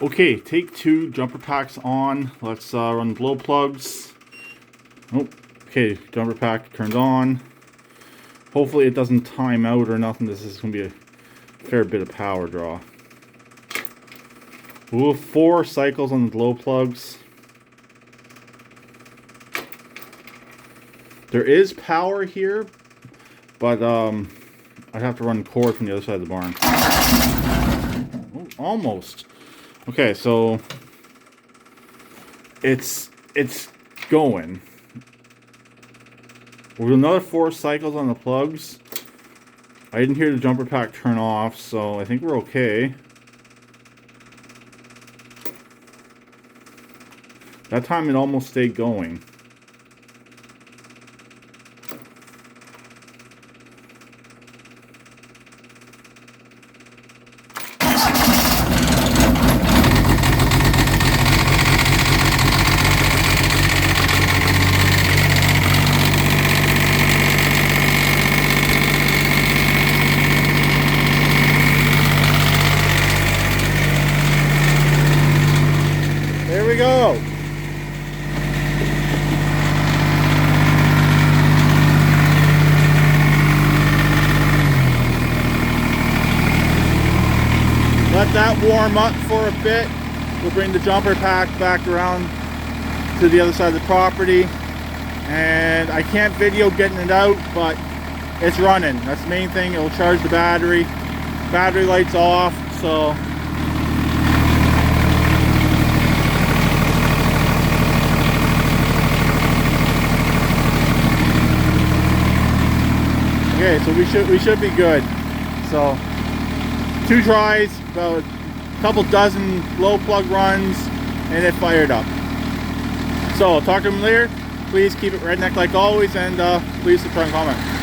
Okay, take two, jumper packs on. Let's run glow plugs. Oh, okay, jumper pack turns on. Hopefully it doesn't time out or nothing. This is going to be a fair bit of power draw. We'll have 4 cycles on the glow plugs. There is power here, but I'd have to run cord from the other side of the barn. Oh, almost. Okay, so it's going. We'll do another 4 cycles on the plugs. I didn't hear the jumper pack turn off, so I think we're okay. That time it almost stayed going. There we go. Let that warm up for a bit. We'll bring the jumper pack back around to the other side of the property. And I can't video getting it out, but it's running. That's the main thing. It'll charge the battery. Battery light's off, so okay, so we should be good. So 2 tries, about a couple dozen glow plug runs, and it fired up. So I'll talk to them later. Please keep it redneck like always, and please subscribe and comment.